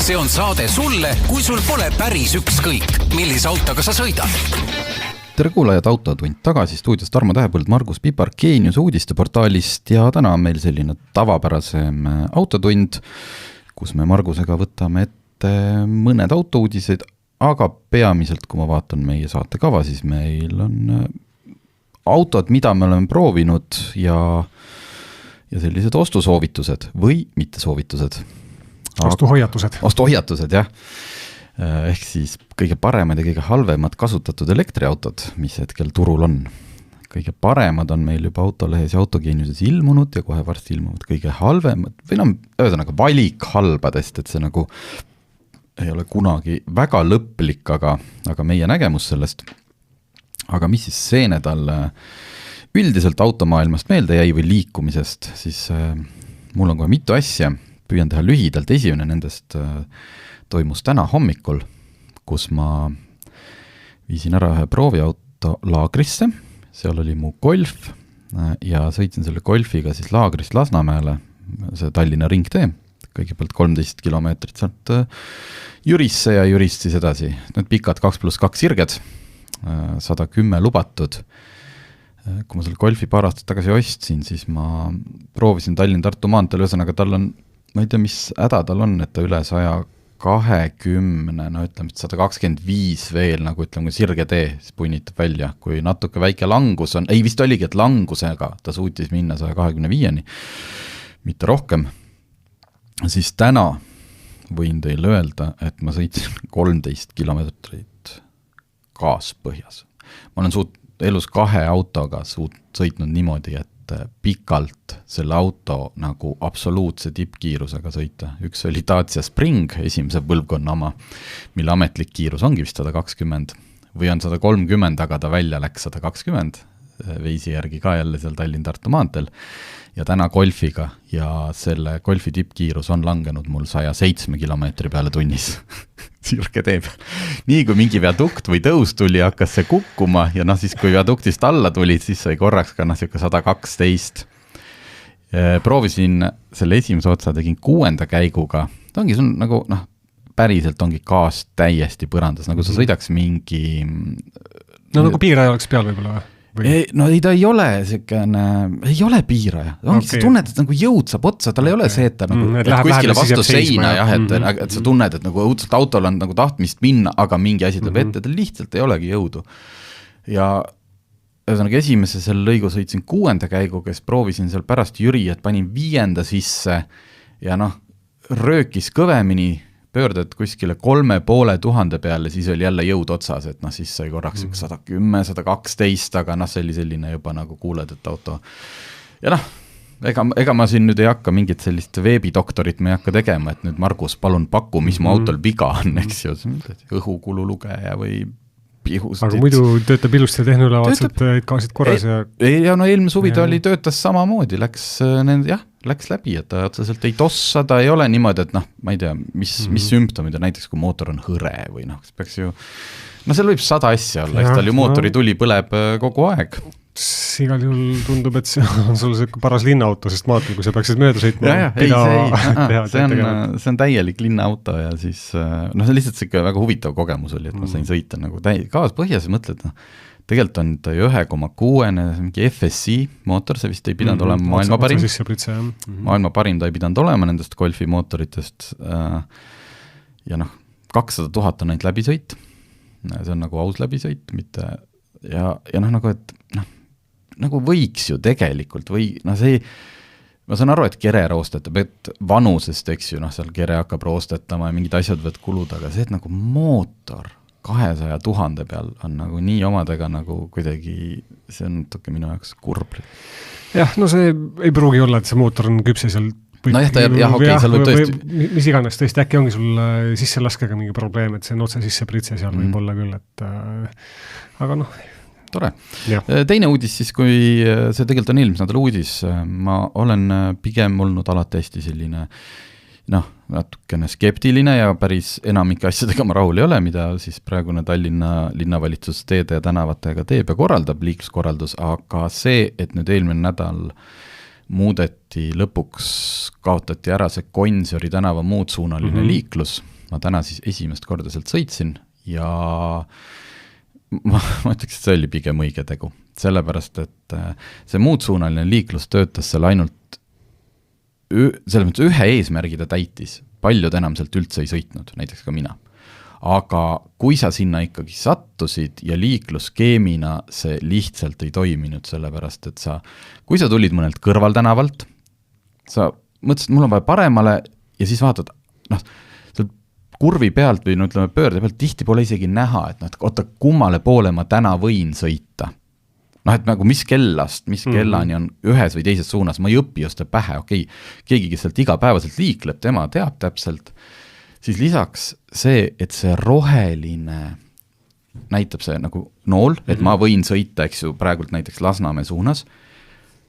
See on saade sulle, kui sul pole päris ükskõik, millise autoga sa sõidad. Tere kuulajad, Autotund tagasi stuudios Tarmo Tähepõld, Margus Pipar Geenius uudisteportaalist ja täna on meil selline tavapärasem Autotund, kus me Margusega võtame ette mõned autouudised, aga peamiselt, kui ma vaatan meie saatekava, siis meil on autod, mida me oleme proovinud ja sellised ostusoovitused või mittesoovitused. Ostuhoiatused, jah. Ehk siis kõige paremad ja kõige halvemad kasutatud elektriautod, mis hetkel turul on. Kõige paremad on meil juba Autolehes ja Autogeeniuses ilmunud ja kohe varsti ilmunud kõige halvemad, või ühesõnaga valik halbadest, et see nagu ei ole kunagi väga lõplik, aga meie nägemus sellest. Aga mis siis see nädal üldiselt automaailmast meelde jäi või liikumisest, siis mul on kohe mitu asja, püüan teha lühidalt. Esimene nendest toimus täna hommikul, kus ma viisin ära ühe prooviauto laagrisse, seal oli mu Golf ja sõitsin selle Golfiga siis laagrist Lasnamäele, see Tallinna ringtee, kõigepealt 13 kilomeetrit sealt Jürisse ja Jürist siis edasi. Need pikad 2+2 sirged, 110 lubatud. Kui ma selle Golfi paar aastat tagasi ostsin, siis ma proovisin Tallinn-Tartu maanteel, ühesõnaga tal on, ma ei tea, mis häda tal on, et ta üle 120, no ütleme, 125 veel, nagu ütleme, kui sirge tee, siis punnitab välja. Kui natuke väike langus on, ei vist oligi, et langusega ta suutis minna 125-ni, mitte rohkem. Siis täna võin teile öelda, et ma sõitsin 13 kilomeetrit kaaspõhjas. Ma olen elus 2 autoga sõitnud niimoodi, et pikalt selle auto nagu absoluutse tippkiirusega sõita. Üks oli Dacia Spring, esimese põlvkonna oma, mille ametlik kiirus ongi vist 120 või on 130, aga ta välja läks 120 veisi järgi ka jälle seal Tallinn-Tartu maanteel ja täna Golfiga ja selle Golfi tippkiirus on langenud mul 107 kilomeetri peale tunnis sirge teeb. Nii kui mingi viadukt või tõus tuli, hakkas see kukkuma ja siis kui viaduktist alla tulid, siis sai korraks ka 112. Proovisin selle esimese otsa, tegin 6. käiguga. Ta ongi sul nagu, päriselt ongi gaas täiesti põrandas, nagu sa sõidaks mingi... nagu piiraja oleks peal võib-olla või? Ei, ta ei ole piiraja. Ongi sa tunned, et nagu jõud saab otsa, tal ei ole see, et ta nagu, et kuskile vastu seina, et sa tunned, et nagu õudselt autol on nagu tahtmist minna, aga mingi asi tuleb ette, ta lihtsalt ei olegi jõudu. Ja ühesõnaga esimese selle lõigu sõitsin 6. käigu, kes proovisin seal pärast Jüri, et panin 5. sisse ja röökis kõvemini, pöördad kuskile 3500 peale, siis oli jälle jõud otsas, et siis sai korraks 110, 112, aga see oli selline juba nagu kuuled, et auto. Ja ega ma siin nüüd ei hakka mingit sellist veebidoktorit me ei hakka tegema, et nüüd Margus, palun paku, mis mu autol viga on, eks ju, õhukulu lugeja või pihustit. Aga muidu töötab ilusti ja tehnoülevaatselt kaasid korras ja... eelmine suvi ta töötas samamoodi, läks läbi, et ta otseselt ei tossa, ta ei ole niimoodi, et ma ei tea, mis sümptomid on, näiteks kui mootor on hõre või peaks ju... seal võib 100 asja olla, eks tal ju mootori tuli põleb kogu aeg. Igal juhul tundub, et see on sul see paras linnaauto, sest maatol, kui sa peaksid mööda sõitma. See on täielik linnaauto ja siis, see lihtsalt see väga huvitav kogemus oli, et ma sain sõita nagu gaas põhjas ja mõtled, tegelikult on ta ju 1,6, mingi FSI mootor, see vist ei pidanud olema maailma parim. Maailma parim ta ei pidanud olema nendest Golfi mootoritest ja 200 000 on ainult läbisõit. See on nagu aus läbisõit, mitte ja nagu, et nagu võiks ju tegelikult või see, ma saan aru, et kere roostetab, et vanusest, eks ju, seal kere hakkab roostetama ja mingid asjad võid kuluda, aga see, et nagu mootor 200 000 peal on nagu nii omadega nagu kuidagi, see on natuke minu jaoks kurb. Jah, see ei pruugi olla, et see mootor on küpse seal seal võib tõesti. Mis iganes, tõesti, äkki ongi sul sisse laskega mingi probleem, et see on otse sisse pritse seal võib olla küll, et aga tore. Teine uudis siis, kui see tegelikult on eelmise nädala uudis, ma olen pigem olnud alati hästi selline natukene skeptiline ja päris enamike asjadega ma rahul ei ole, mida siis praegune Tallinna linnavalitsus teede ja tänavatega teeb ja korraldab liikluskorraldus, aga see, et nüüd eelmine nädal muudeti lõpuks, kaotati ära see Gonsiori tänava muudsuunaline liiklus, ma täna siis esimest korda sealt sõitsin ja ma ütleks, et see oli pigem õige tegu, sellepärast, et see muudsuunaline liiklus töötas seal ainult selles mõttes ühe eesmärgi ta täitis, paljud enam sealt üldse ei sõitnud, näiteks ka mina. Aga kui sa sinna ikkagi sattusid ja liiklusskeemina see lihtsalt ei toiminud, sellepärast, et kui sa tulid mõnelt kõrvaltänavalt, sa mõtlesid, mul on vaja paremale ja siis vaatad, seal kurvi pealt või ütleme pöörde pealt tihti pole isegi näha, et oota, kummale poole ma täna võin sõita. Et nagu mis kellast, mis kellani on ühes või teises suunas, ma ei õpi just pähe, keegi, kes sealt igapäevaselt liikleb, tema teab täpselt, siis lisaks see, et see roheline näitab see nagu nool, et ma võin sõita, eks ju, praegult näiteks Lasnamäe suunas,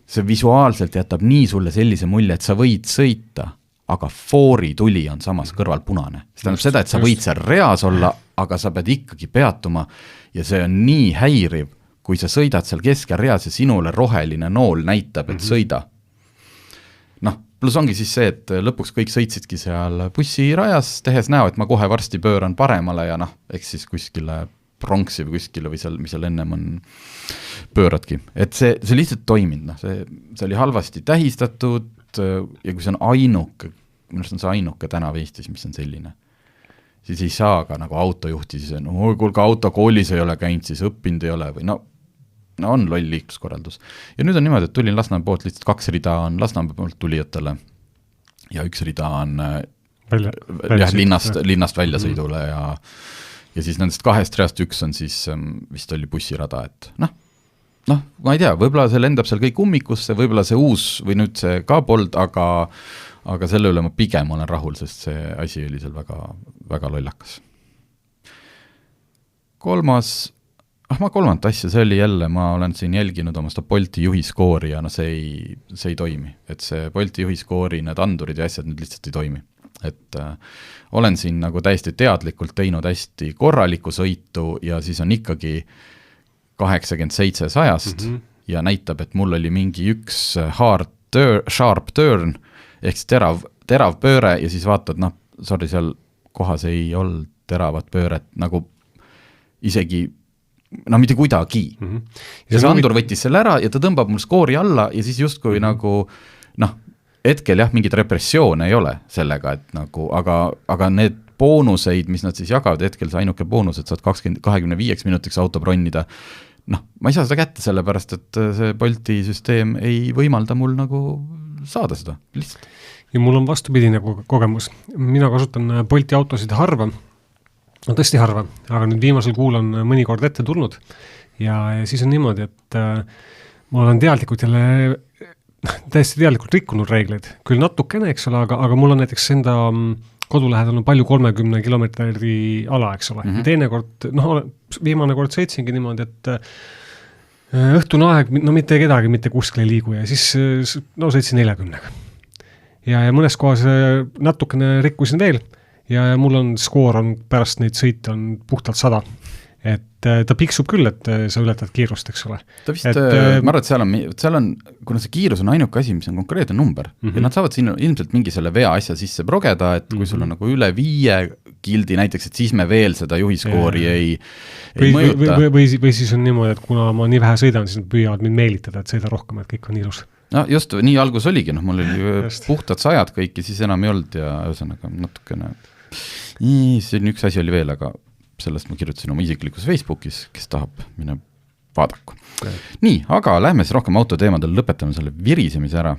see visuaalselt jätab nii sulle sellise mulje, et sa võid sõita, aga foori tuli on samas kõrval punane. See tähendab seda, et sa võid seal reas olla, aga sa pead ikkagi peatuma ja see on nii häiriv, kui sa sõidad seal keskelreas ja sinule roheline nool näitab, et sõida. Plus ongi siis see, et lõpuks kõik sõitsidki seal bussirajas, tehes näo, et ma kohe varsti pööran paremale ja eks siis kuskile pronksi või kuskile või seal, mis seal ennem on, pööradki. Et see lihtsalt toimind, see oli halvasti tähistatud ja kui see on ainuke, minu arust on see ainuke tänav Eestis, mis on selline, siis ei saa ka nagu autojuhti, siis kui autokoolis ei ole käinud, siis õppinud ei ole või on loll liikluskorraldus. Ja nüüd on niimoodi, et tulin Lasnamäe poolt, lihtsalt 2 rida on Lasnamäe poolt tulijatele ja 1 rida on linnast väljasõidule ja siis nendest 2 reast 1 on siis vist oli bussirada, et ma ei tea, võib-olla see lendab seal kõik ummikusse, võib-olla see uus või nüüd see ka pold, aga selle üle ma pigem olen rahul, sest see asi oli seal väga, väga lollakas. Kolmandat asja, see oli jälle, ma olen siin jälginud oma seda Bolti juhiskoori ja see ei toimi. Et see Bolti juhiskoori, need andurid ja asjad nüüd lihtsalt ei toimi. Et olen siin nagu täiesti teadlikult teinud hästi korraliku sõitu ja siis on ikkagi 87-100 ja näitab, et mul oli mingi üks sharp turn ehk terav pööre ja siis vaatad, seal kohas ei olnud teravat pööret nagu isegi mitte kuidagi. Ja see andur võttis selle ära ja ta tõmbab mul skoori alla ja siis justkui nagu, hetkel jah, mingid repressioone ei ole sellega, et nagu, aga need boonuseid, mis nad siis jagavad, hetkel see ainuke boonus, et saad 25 minutiks auto bronnida, ma ei saa seda kätte sellepärast, et see Bolti süsteem ei võimalda mul nagu saada seda, lihtsalt. Ja mul on vastupidine kogemus. Mina kasutan Bolti autosid harva, tõesti harva, aga nüüd viimasel kuul on mõnikord ette tulnud ja siis on niimoodi, et ma olen täiesti teadlikult rikkunud reegleid, küll natukene, eks ole, aga mul on näiteks enda kodulähedal on palju 30 kilomeetri ala, eks ole. Teinekord, viimane kord sõitsingi niimoodi, et õhtune aeg, mitte kedagi, mitte kuskile ei liigu ja siis sõitsin 40-ga. Ja mõnes kohas natukene rikkusin veel ja mul on skoor on pärast neid sõite on puhtalt 100. Et ta piksub küll, et sa ületad kiirust, eks ole. Ta vist, ma arvan, et seal on, kuna see kiirus on ainuke asi, mis on konkreetne number, ja nad saavad siin ilmselt mingi selle vea asja sisse progeda, et kui sul on nagu üle 5 kildi näiteks, et siis me veel seda juhiskoori ei mõjuta. Või siis on niimoodi, et kuna ma nii vähe sõidan, siis nad püüavad mind meelitada, et sõida rohkem, et kõik on ilus. Just, nii algus oligi, mul oli puhtad 100 kõik ja siis enam ei olnud ja ühesõnaga natukene. See üks asi oli veel, aga sellest ma kirjutasin oma isiklikus Facebookis, kes tahab minna vaadaku. Nii, aga lähme siis rohkem autoteemadel, lõpetame selle virisemise ära.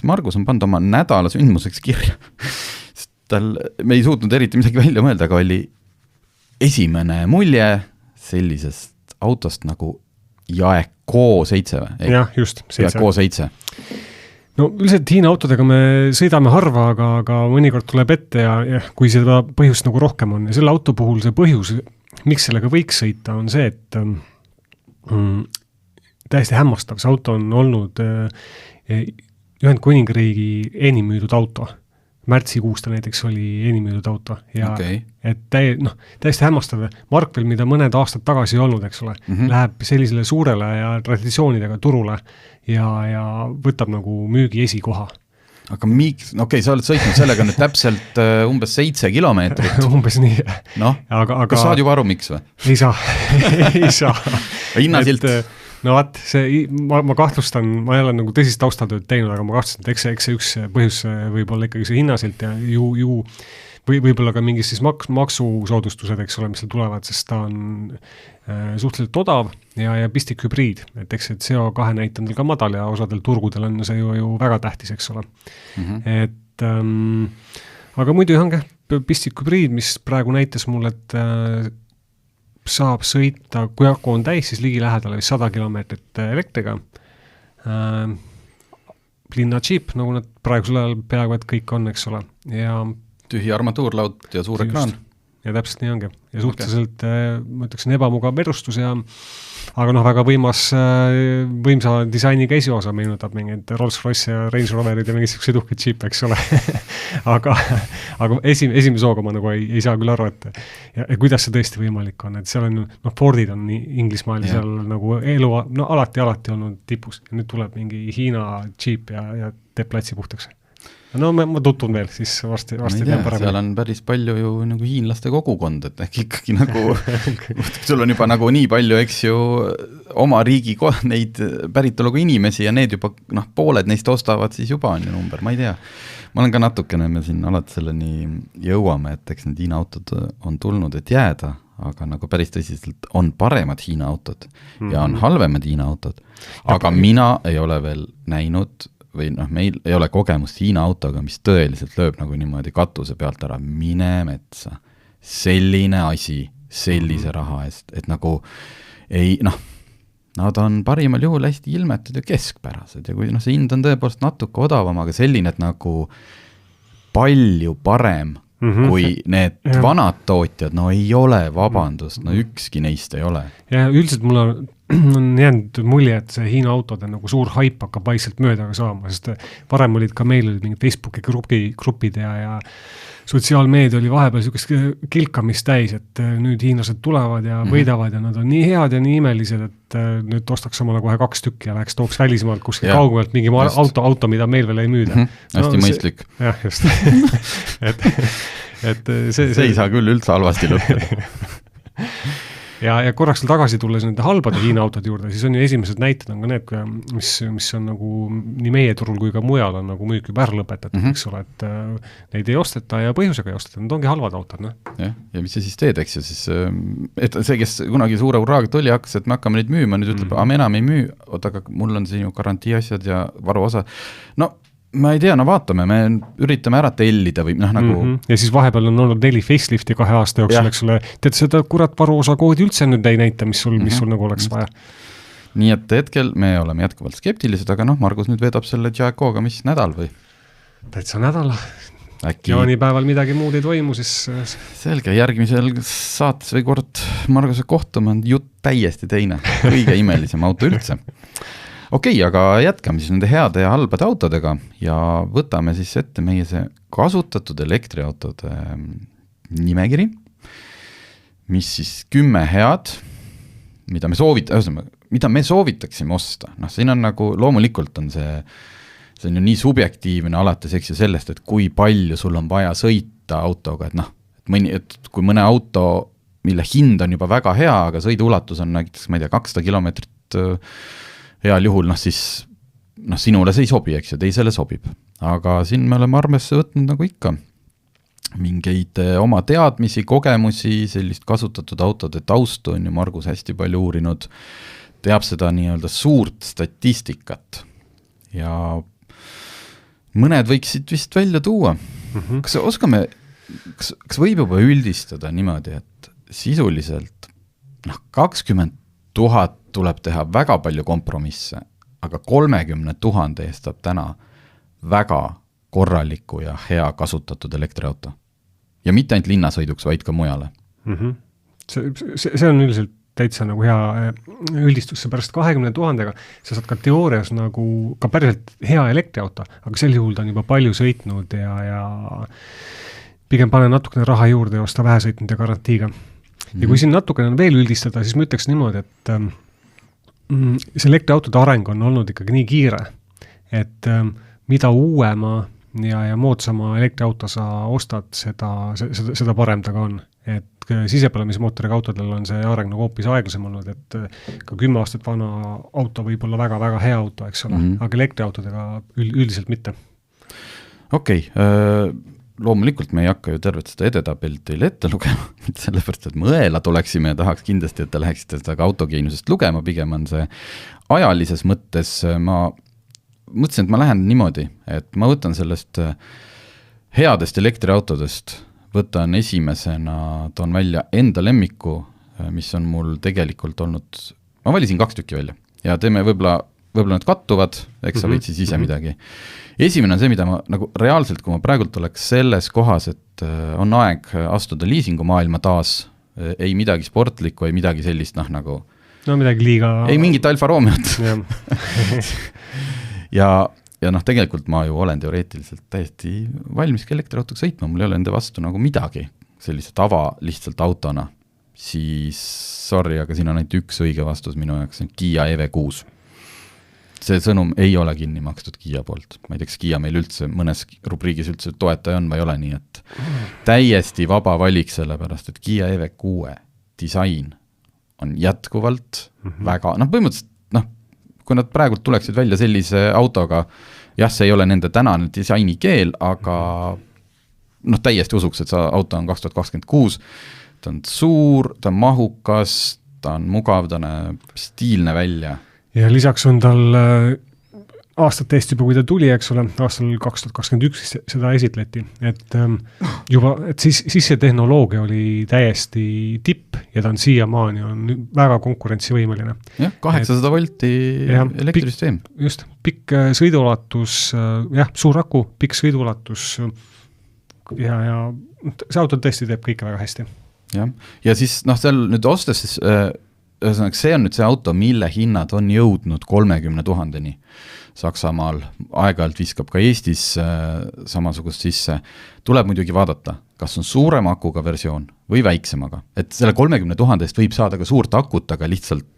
Margus on pannud oma nädala sündmuseks kirja. Me ei suutnud eriti midagi välja mõelda, aga oli esimene mulje sellisest autost nagu Jaekoo 7 või? Jah, just, 7. Jaekoo 7. No üldiselt Hiina autodega me sõidame harva, aga mõnikord tuleb ette ja kui seda põhjust nagu rohkem on. Ja selle auto puhul see põhjus, miks sellega võiks sõita, on see, et täiesti hämmastav. See auto on olnud Ühendkuningriigi enim müüdud auto. märtsikuus ta näiteks oli enim müüdud auto ja Okei. et täiesti hämmastav. Markvel, mida mõned aastad tagasi ei olnud, eks ole, läheb sellisele suurele ja traditsioonidega turule ja võtab nagu müügi esikoha. Aga miks, okei, sa oled sõitnud sellega nüüd täpselt umbes 7 kilomeetrit. Umbes nii. Noh, kas saad juba aru, miks või? Ei saa, ei saa. Hinnasilt? No vaat, ma kahtlustan, ma ei ole nagu tõsist taustatööd teinud, aga ma kahtlustan, et eks see üks põhjus võib olla ikkagi see hinnasilt ja võib-olla ka mingid siis maksusoodustused, eks ole, mis seal tulevad, sest ta on suhteliselt odav ja pistik hübriid, et eks see CO2 näit on ka madal ja osadel turgudel on see ju väga tähtis, eks ole. Et aga muidu hange pistik hübriid, mis praegu näitas mulle, et saab sõita, kui aku on täis, siis ligi lähedale 100 kilomeetrit elektriga. Linna Jeep, nagu nad praegusel ajal peaaegu, et kõik on, eks ole. Ja tühi armatuurlaud ja suur ekraan. Ja täpselt nii ongi. Ja suhteliselt, ma ütleksin, ebamugav verustus aga väga võimsa disainiga esiosa meenutab mingid Rolls-Royce ja Range Roverid ja mingid sõidukid Jeep, eks ole. aga esimese hooga ma nagu ei saa küll aru, et ja kuidas see tõesti võimalik on, et seal on, Fordid on Inglismaal seal nagu elu, alati olnud tipus. Ja nüüd tuleb mingi Hiina Jeep ja teeb platsi puhtaks. No ma tutun veel, siis varsti tean paremini. Seal on päris palju ju nagu hiinlaste kogukond, et ehk ikkagi nagu sul on juba nagu nii palju, eks ju, oma riigi neid päritoluga inimesi ja need juba, pooled neist ostavad, siis juba on ju number, ma ei tea. Ma olen ka natukene, me siin alati selleni jõuame, et eks need Hiina autod on tulnud, et jääda, aga nagu päris tõsiselt on paremad Hiina autod ja on halvemad Hiina autod, aga mina ei ole veel näinud või meil ei ole kogemust Hiina autoga, mis tõeliselt lööb nagu niimoodi katuse pealt ära, mine metsa. Selline asi, sellise raha eest, et nagu ei, nad on parimal juhul hästi ilmetud ja keskpärased ja kui see hind on tõepoolest natuke odavam, aga selline, et nagu palju parem kui need vanad tootjad, ei ole vabandust, ükski neist ei ole. Ja üldiselt mul on jäänud mulje, et see Hiina autode nagu suur haip hakkab vaikselt mööda saama, sest varem olid ka meil mingid Facebooki grupid ja sotsiaalmeedia oli vahepeal niisugust kilkamist täis, et nüüd hiinlased tulevad ja võidavad ja nad on nii head ja nii imelised, et nüüd ostaks samale kohe 2 tükki ja tooks välismaalt kuskil kaugelt mingi auto, mida meil veel ei müüda. Hästi mõistlik. Jah, just. et see ei saa küll üldse halvasti lõppeda. Ja korraks tagasi tulles nende halbade Hiina autode juurde, siis on ju esimesed näited on ka need, mis on nagu nii meie turul kui ka mujal on nagu müük juba ära lõpetatud, eks ole, et neid ei osteta ja põhjusega ei osteta, need ongi halvad autod. Ja mis sa siis teed, eks ju, siis et see, kes kunagi suure uraaga tuli, hakkas, et me hakkame neid müüma, nüüd ütleb, me enam ei müü, aga mul on siin ju garantii asjad ja varuosa. Ma ei tea, vaatame, me üritame ära tellida või nagu... Ja siis vahepeal on olnud 4 facelifti 2 aasta jooksul, eks ole. Tead, seda varuosa koodi üldse nüüd ei näita, mis sul nagu oleks vaja. Nii et hetkel me oleme jätkuvalt skeptilised, aga Margus nüüd vedab selle Jaekoga, mis nädal või? Täitsa nädala. Jaanipäeval midagi muud ei toimu, siis... Selge, järgmisel saates või kord Marguse kohtume on jutt täiesti teine, kõige imelisem auto üldse. Okei, aga jätkame siis nende heade ja halbade autodega ja võtame siis ette meie see kasutatud elektriautode nimekiri, mis siis 10 head, mida me soovitaksime osta. Siin on nagu, loomulikult on see on ju nii subjektiivne alates, eks ju sellest, et kui palju sul on vaja sõita autoga, et kui mõne auto, mille hind on juba väga hea, aga sõiduulatus on näiteks, ma ei tea, 200 kilomeetrit heal juhul, siis sinule see ei sobi, eks ju, teisele sobib. Aga siin me oleme armesse võtnud nagu ikka mingeid oma teadmisi, kogemusi, sellist kasutatud autode taustu on ju Margus hästi palju uurinud, teab seda nii-öelda suurt statistikat ja mõned võiksid vist välja tuua. Kas oskame, kas võib juba üldistada niimoodi, et sisuliselt 20 000 tuleb teha väga palju kompromisse, aga 30 000 eest saab täna väga korraliku ja hea kasutatud elektriauto. Ja mitte ainult linnasõiduks, vaid ka mujale. See on üldiselt täitsa nagu hea üldistus, seepärast 20 000-ga sa saad ka teoorias nagu ka päriselt hea elektriauto, aga sel juhul ta on juba palju sõitnud ja pigem pane natukene raha juurde ja osta vähe sõitnud ja garantiiga. Ja kui siin natukene veel üldistada, siis ma ütleks niimoodi, et see elektriautode areng on olnud ikkagi nii kiire, et mida uuema ja moodsama elektriauto sa ostad, seda parem ta ka on. Et sisepõlemismootoriga autodel on see areng nagu hoopis aeglasem olnud, et ka 10 aastat vana auto võib olla väga-väga hea auto, eks ole, aga elektriautodega üldiselt mitte. Okei, loomulikult me ei hakka ju tervet seda edetabelt teile ette lugema, sellepärast, et mõelad oleksime ja tahaks kindlasti, et te läheksite seda ka autogeeniusest lugema, pigem on see ajalises mõttes, ma mõtlesin, et ma lähen niimoodi, et ma võtan sellest headest elektriautodest, võtan esimesena, toon välja enda lemmiku, mis on mul tegelikult olnud, ma valisin 2 tükki välja ja teeme võib-olla need kattuvad, eks sa võid siis ise midagi. Esimene on see, mida ma nagu reaalselt, kui ma praegult oleks selles kohas, et on aeg astuda liisingumaailma taas, ei midagi sportlikku, ei midagi sellist, nagu no midagi liiga... Ei mingit Alfa Romeot. ja tegelikult ma ju olen teoreetiliselt täiesti valmis elektriautoga sõitma, mul ei ole enda vastu nagu midagi sellise lihtsalt autona, siis sorry, aga siin on ainult üks õige vastus minu jaoks, see on Kia EV6. See sõnum ei ole kinni makstud Kia poolt. Ma ei tea, kas Kia meil üldse mõnes rubriigis üldse toetaja on või ei ole nii, et täiesti vaba valik sellepärast, et Kia EV6 disain on jätkuvalt väga, põhimõtteliselt, kui nad praegult tuleksid välja sellise autoga, jah, see ei ole nende tänane disaini keel, aga täiesti usuks, et see auto on 2026, ta on suur, ta on mahukas, ta on mugav, ta näeb stiilne välja. Ja lisaks on tal aastat teist juba, kui ta tuli, eks ole, aastal 2021 seda esitleti, et siis see tehnoloogia oli täiesti tipp ja ta on siiamaani on väga konkurentsivõimeline. Jah, 800 volti elektrisüsteem. Just, pikk sõiduulatus, suur aku, pikk sõiduulatus ja see auto tõesti teeb kõike väga hästi. Ja siis seal nüüd ostes siis ühesõnaga, see on nüüd see auto, mille hinnad on jõudnud 30 000-ni Saksamaal, aeg-ajalt viskab ka Eestis samasugust sisse. Tuleb muidugi vaadata, kas on suurema akuga versioon või väiksemaga. Et selle 30 000-st võib saada ka suurt akut, aga lihtsalt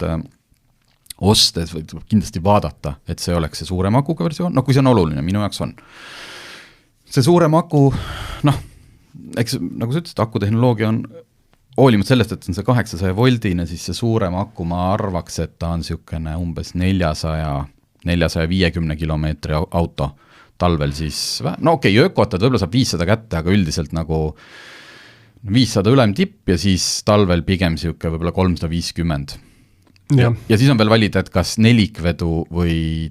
ostes võib kindlasti vaadata, et see oleks see suurema akuga versioon. Kui see on oluline, minu jaoks on. See suurem aku, eks nagu sa ütlesid, akutehnoloogia on hoolimata sellest, et on see 800 voldine, siis see suurem aku, ma arvaks, et ta on niisugune umbes 450 kilomeetri auto talvel siis, ökotad võib-olla saab 500 kätte, aga üldiselt nagu 500 ülem tipp ja siis talvel pigem niisugune võib-olla 350. Ja siis on veel valida, et kas nelikvedu või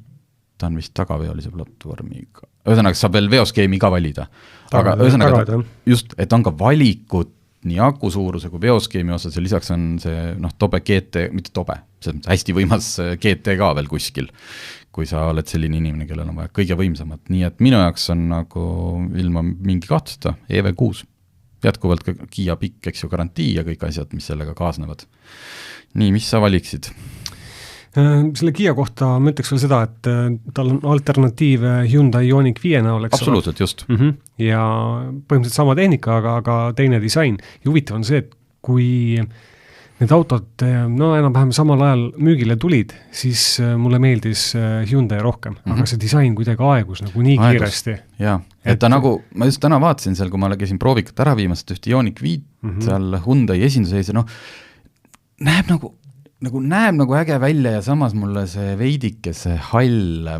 ta on vist tagaveolise platvormiga. Ühesõnaga, saab veel veoskeemi ka valida. Aga ühesõnaga, just, et on ka valikud nii aku suuruse kui veoskeemi osas ja lisaks on see tobe GT, mitte tobe, hästi võimas GT ka veel kuskil, kui sa oled selline inimene, kellel on vaja kõige võimsamat. Nii et minu jaoks on nagu ilma mingi kahtlusta EV6. Jätkuvalt ka Kia pikk, eks ju, garantii ja kõik asjad, mis sellega kaasnevad. Nii, mis sa valiksid? Selle Kia kohta ma ütleks veel seda, et tal on alternatiiv Hyundai Ioniq 5 näol, eks absoluutselt, just. Ja põhimõtteliselt sama tehnika, aga teine disain. Ja huvitav on see, et kui need autod enam-vähem samal ajal müügile tulid, siis mulle meeldis Hyundai rohkem, aga see disain kuidagi aegus nagu nii kiiresti. Jaa, et ta nagu, ma just täna vaatasin seal, kui ma käisin proovikat ära viimast ühte Ioniq 5 seal Hyundai esinduseis ja näeb nagu äge välja ja samas mulle see veidike, see hallikas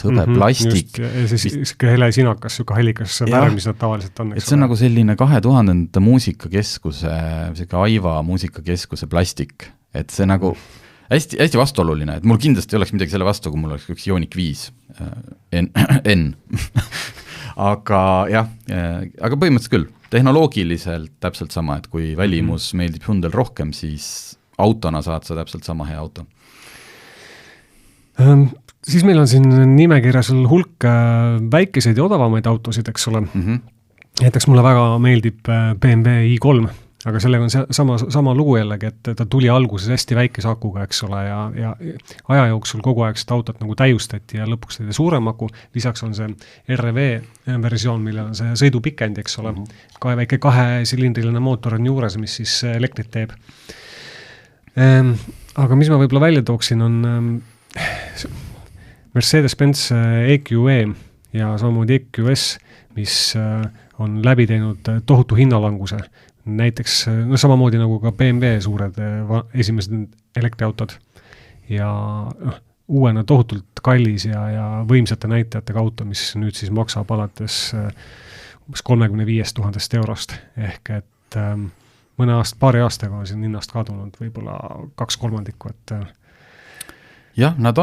hõbe plastik. Just, see hele sinakas, süka hallikas värv, mis nad tavaliselt on. Et see on nagu selline 2000 muusikakeskuse, Aiva muusikakeskuse plastik, et see nagu hästi, hästi vastuoluline, et mul kindlasti oleks midagi selle vastu, kui mul oleks üks Ioniq 5 N. aga jah, aga põhimõtteliselt küll. Tehnoloogiliselt täpselt sama, et kui välimus meeldib Hyundai'l rohkem, siis autona saad sa täpselt sama hea auto. Siis meil on siin nimekirjas hulk väikeseid ja odavamaid autosid, eks ole. Näiteks mulle väga meeldib BMW i3, aga sellega on sama lugu jällegi, et ta tuli alguses hästi väikese akuga, eks ole, ja aja jooksul kogu aeg seda autot nagu täiustati ja lõpuks teide suurem aku, lisaks on see RV versioon, millel on see sõidupikend, eks ole, ka väike 2-silindriline mootor on juures, mis siis elektrit teeb. Aga mis ma võib-olla välja tooksin, on Mercedes-Benz EQE ja samamoodi EQS, mis on läbi teinud tohutu hinnalanguse. Näiteks samamoodi nagu ka BMW suured esimesed elektriautod ja uuena tohutult kallis ja võimsate näitajatega auto, mis nüüd siis maksab alates 35 000 eurost ehk et paari aastaga on siin hinnast kadunud võib-olla 2/3, et jah, nad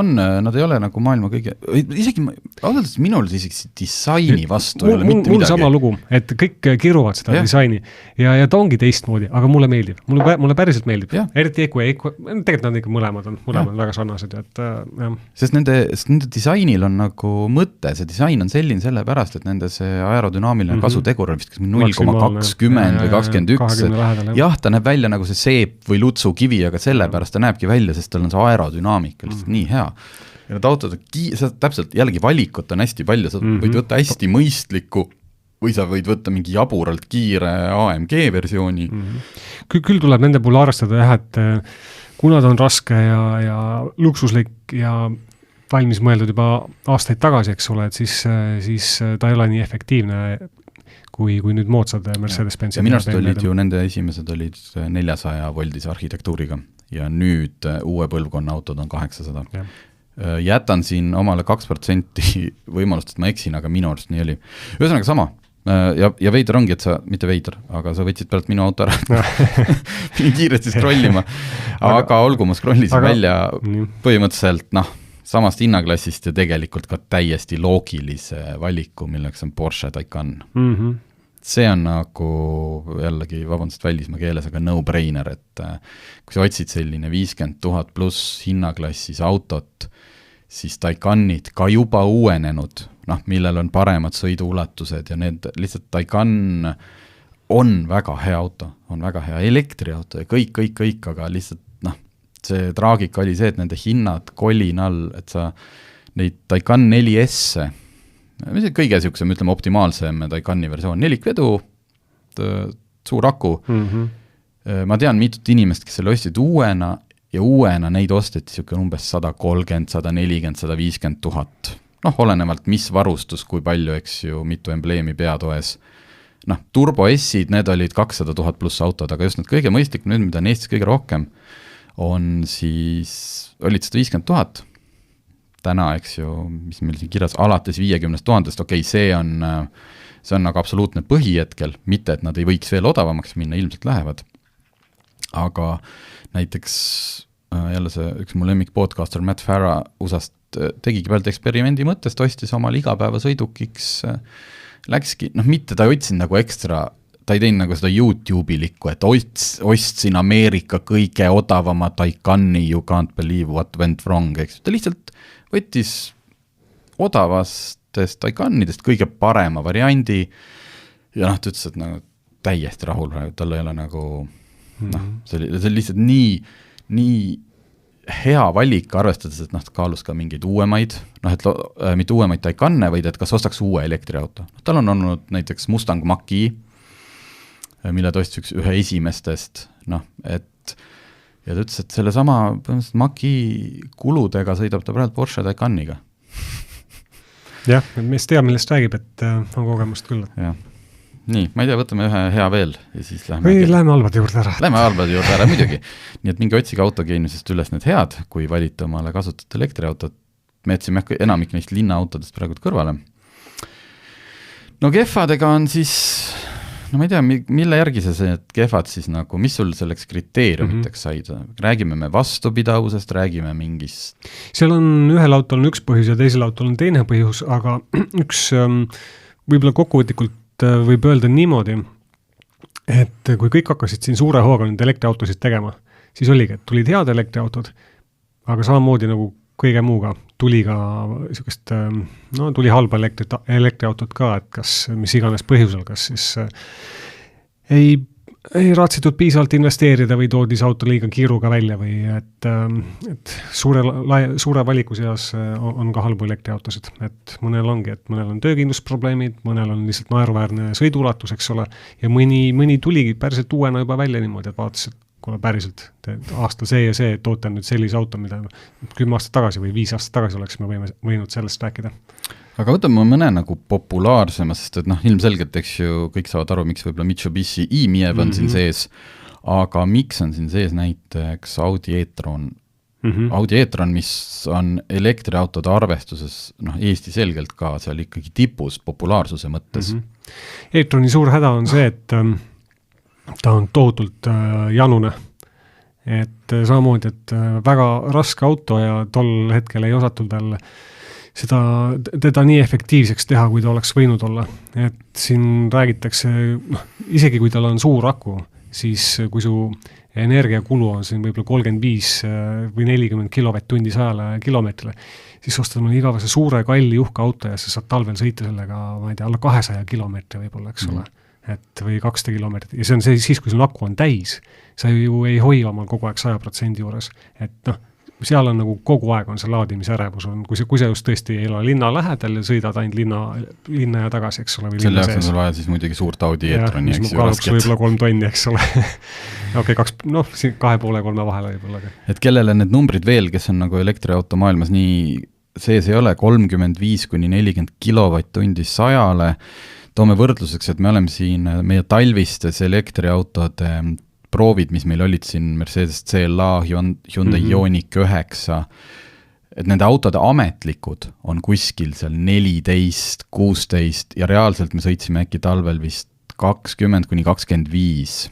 ei ole nagu maailma kõige, isegi ausalt minul isegi disaini vastu ei ole mitte midagi. Mul sama lugu, et kõik kiruvad seda disaini ja ta ongi teistmoodi, aga mulle meeldib. Mulle päriselt meeldib. Eriti tegelikult nad ikka mõlemad on väga sarnased. Sest nende disainil on nagu mõte, see disain on selline sellepärast, et nende see aerodünaamiline kasutegur on vist 0,20 või 21. Jah, ta näeb välja nagu see seep või lutsu kivi, aga sellepärast ta näebki välja, sest tal on see aerodünaamika nii hea. Ja need autod on täpselt jällegi valikut on hästi palju, sa võid võtta hästi mõistliku või sa võid võtta mingi jaburalt kiire AMG versiooni. Küll tuleb nende puhul arvestada jah, et kuna ta on raske ja luksuslik ja valmis mõeldud juba aastaid tagasi, eks ole, et siis ta ei ole nii efektiivne kui nüüd moodsad Mercedes-Benz. Ja minu arust olid ju nende esimesed olid 400 voldise arhitektuuriga ja nüüd uue põlvkonna autod on 800. Jätan siin omale 2% võimalust, et ma eksin, aga minu arust nii oli. Ühesõnaga sama. Ja veider ongi, et sa, mitte veider, aga sa võtsid pärast minu auto ära. Pidin kiiresti scrollima. Aga olgu, ma scrollisin välja põhimõtteliselt, samast hinnaklassist ja tegelikult ka täiesti loogilise valiku, milleks on Porsche Taycan. See on nagu jällegi, vabandust välismaa keeles, aga no-brainer, et kui sa otsid selline 50 000 pluss hinnaklassis autot, siis Taycanid ka juba uuenenud, millel on paremad sõiduulatused ja need lihtsalt Taycan on väga hea auto, on väga hea elektriauto ja kõik, aga lihtsalt see traagika oli see, et nende hinnad kolinal, et sa neid Taycan 4S kõige siuksem, ütleme optimaalsem Taycani versioon, 4 vedu, suur aku. Ma tean mitut inimest, kes selle ostsid uuena neid osteti siuke umbes 130, 140, 150 000. Olenevalt mis varustus, kui palju, eks ju, mitu embleemi peatoes. Turbo S-id, need olid 200 000 pluss autod, aga just need kõige mõistlik, nüüd mida on Eestis kõige rohkem, olid 150 000. Täna, eks ju, mis meil siin kirjas, alates 50 000, okei, see on nagu absoluutne põhihetkel, mitte et nad ei võiks veel odavamaks minna, ilmselt lähevad. Aga näiteks jälle see üks mu lemmik podcaster Matt Farah USA-st tegigi pealt eksperimendi mõttest, ostis omal igapäevasõidukiks, läkski, mitte ta ei otsinud nagu ekstra, ta ei teinud nagu seda YouTube'ilikku, et ostsin Ameerika kõige odavama Taycani, you can't believe what went wrong, eks. Ta lihtsalt võttis odavastest Taycanidest kõige parema variandi ja ta ütles, et nagu täiesti rahul, tal ei ole nagu see oli lihtsalt nii hea valik, arvestades, et kaalus ka mingeid uuemaid, mitte uuemaid Taycan'e, vaid et kas ostaks uue elektriauto. Tal on olnud näiteks Mustang Mach-E, mille ta ostis ühe esimestest, ja ta ütles, et selle sama Mach-E kuludega sõidab ta praegu Porsche Taycaniga. Jah, mis teab, millest räägib, et on kogemust küll. Jah. Nii, ma ei tea, võtame ühe hea veel ja siis lähme halbade juurde ära. Lähme halbade juurde ära, muidugi. Nii et mingi otsige autogeeniusest üles need head, kui valite omale kasutatud elektriautot. Me jätsime enamik neist linnaautodest praegu kõrvale. Kehvadega on siis, ma ei tea, mille järgi see kehvad siis nagu, mis sul selleks kriteeriumiteks said? Räägime me vastupidavusest, räägime mingist... Seal on ühel autol on üks põhjus ja teisel autol on teine põhjus, aga üks võib-olla kokkuvõtlikult võib öelda niimoodi, et kui kõik hakkasid siin suure hooga nüüd elektriautosid tegema, siis oligi, et tulid head elektriautod, aga samamoodi nagu kõige muuga tuli ka sellist, tuli halba elektriautot ka, et kas, mis iganes põhjusel, kas siis ei ei raatsitud piisavalt investeerida või toodi see auto liiga kiiruga välja või et suure valiku seas on ka halbu elektriautosid, et mõnel ongi, et mõnel on töökindlusprobleemid, mõnel on lihtsalt naeruväärne sõiduulatus, eks ole, ja mõni tuligi päriselt uuena juba välja niimoodi, et vaatas, et kuule päriselt, aastal see ja see toote nüüd sellise auto, mida 10 aastat tagasi või 5 aastat tagasi oleksime võinud sellest rääkida. Aga võtame mõne nagu populaarsema, sest et ilmselgelt, eks ju, kõik saavad aru, miks võib-olla Mitsubishi e-Miev on siin sees, aga miks on siin sees näiteks Audi e-tron? Audi e-tron, mis on elektriautode arvestuses, Eesti selgelt ka seal ikkagi tipus populaarsuse mõttes. E-troni suur häda on see, et ta on tohutult janune. Et samamoodi, et väga raske auto ja tol hetkel ei osatud veel teda nii efektiivseks teha, kui ta oleks võinud olla. Et siin räägitakse, isegi kui tal on suur aku, siis kui su energiakulu on siin võib-olla 35 või 40 kilovatt-tundi 100 kilomeetrile, siis ostad mulle igavese suure kalli uhka auto ja sa saad talvel sõita sellega, ma ei tea, alla 200 kilomeetri võib-olla, eks ole. Et või 200 kilomeetrit. Ja see on siis, kui sul aku on täis, sa ju ei hoia omal kogu aeg 100% juures. Et seal on nagu kogu aeg on see laadimise ärevus, kui sa just tõesti ei ole linna lähedal ja sõidad ainult linna ja tagasi, eks ole. Selle jaoks on sul vaja siis muidugi suurt Audi e-troni, eks ju, rasket. Võib-olla 3 tonni, eks ole. Okei, 2,5-3 vahele võib-olla. Et kellele need numbrid veel, kes on nagu elektriauto maailmas nii sees ei ole, 35-40 kilovatt-tundi 100-le, toome võrdluseks, et me oleme siin meie talvistes elektriautode proovid, mis meil olid siin Mercedes CLA, Hyundai Ioniq 9, et nende autode ametlikud on kuskil seal 14, 16 ja reaalselt me sõitsime äkki talvel vist 20-25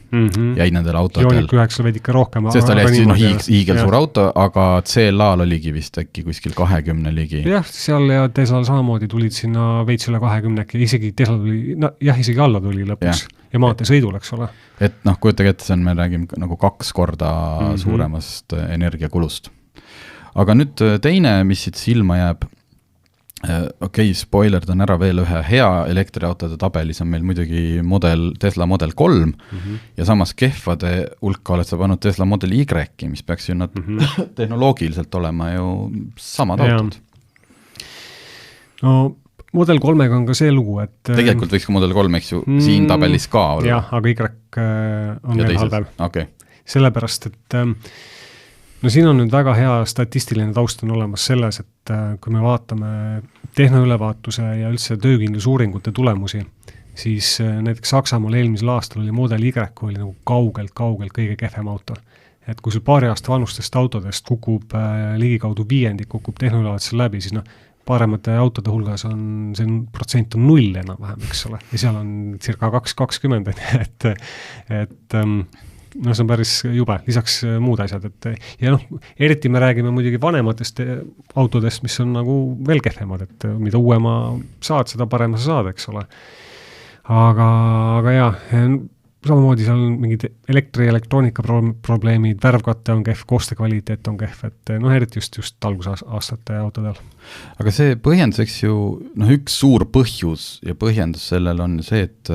jäid nendel autodel. Ioniq 9 veid ikka rohkem. Sest oli hästi hiigel suur auto, aga CLA-l oligi vist äkki kuskil 20 ligi. Jah, seal ja Teslal samamoodi tulid sinna veits üle 20 äkki, isegi Tesla tuli, isegi alla tuli lõpuks ja maantee sõidul, eks ole. Et kujutage ette, me räägime nagu 2 korda suuremast energiakulust. Aga nüüd teine, mis siit silma jääb, spoilerdan ära veel ühe hea elektriautode tabelis on meil muidugi Tesla Model 3 ja samas kehvade hulka oled sa pannud Tesla Model Y, mis peaks ju nad tehnoloogiliselt olema ju samad autod. No Model 3-ga on ka see lugu, et tegelikult võiks ka Model 3, eks ju, siin tabelis ka olla. Jah, aga Y on veel halvem. Sellepärast, et siin on nüüd väga hea statistiline taust on olemas selles, et kui me vaatame tehnoülevaatuse ja üldse töökindlusuuringute tulemusi, siis näiteks Saksamaal eelmisel aastal oli Model Y oli nagu kaugelt kõige kehvem auto. Et kui sul paari aasta vanustest autodest kukub ligikaudu 5% kukub tehnoülevaatuse läbi, siis paremate autode hulgas on see protsent on 0 enam-vähem, eks ole. Ja seal on circa 2,20, et see on päris jube, lisaks muud asjad, ja eriti me räägime muidugi vanematest autodest, mis on nagu veel kehvemad, et mida uuema saad, seda parema sa saad, eks ole. Aga jah, samamoodi seal on mingid elektroonika probleemid, värvkatte on kehv, koostekvaliteet on kehv, et eriti just algusaastate autodel. Aga see põhjendus, eks ju, üks suur põhjus ja põhjendus sellel on see, et